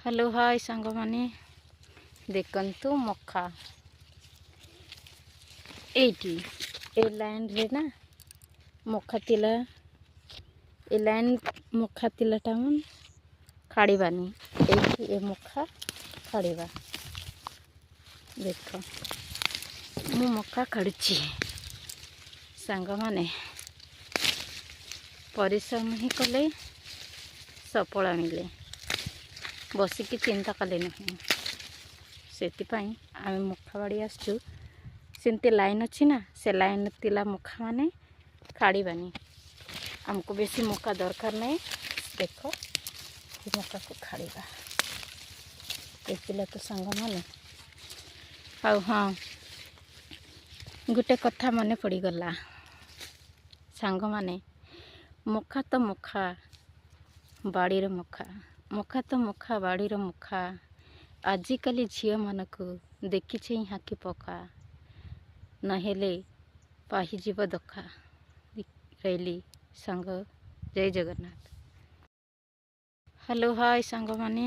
Hello hi सांग माने देखंतु मक्का एटी ए लाइन रे ना मक्का तिला ए लाइन मक्का तिला टाउन खाड़ीबानी एटी ए मक्का खाड़ीबा देख मु मक्का खाड़ुची सांग माने परिश्रम ही कले सफल मिले बसिकी चिंता कले नहीं से आम मक्का बाड़ी आसचु सेमती लाइन अच्छी ना से लाइन तिला मक्का माने खाड़ीबानी आमको बेसी मक्का दरकार नहीं। देख मक्का को खाड़ीबा देखिला तो सांग माने हाँ गोटे कथा मन पड़गला सांग माने मक्का तो मक्का बाड़ीर मक्का मक्का तो मक्का बाड़ीर मक्का आजिकाली झील मानक देखी छई हाकी पका नहेले पाहिजीव दखा रैली सांग जय जगन्नाथ। हेलो हाय सांग माने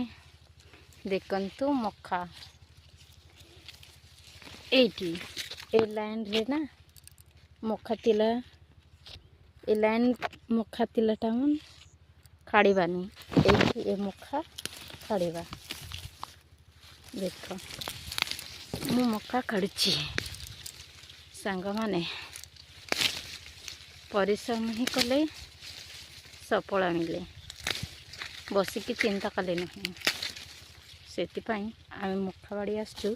देखंतु मक्का एटी ए लाइन रे ना मक्का तिला ए लाइन मक्का तिला टाउन खाड़ीबानी एटी ए मक्का खाड़ीबा देख मु मक्का खाड़ुची सांग माने परिश्रम ही कले सफल मिले बसिकी चिंता कले नहीं से आम मक्का बाड़ी आसचु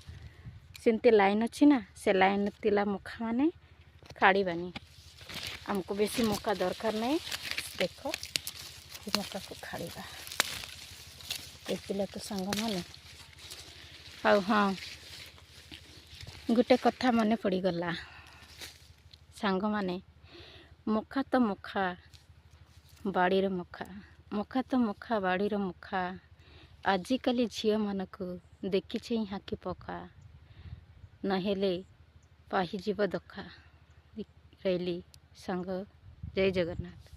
सेमती लाइन अच्छी ना से लाइन तिला मक्का माने खाड़ीबानी आमको बेसी मक्का दरकार नहीं। देख मक्का को खाड़ीबा देखिला तो सांग माने हाँ गोटे कथा मन पड़गला सांग माने मक्का तो मक्का बाड़ीर मक्का मक्का तो मक्का बाड़ीर मक्का आजिकाली झील मानक देखी छई हाकी पका नहेले पाहिजीव दखा रैली सांग जय जगन्नाथ।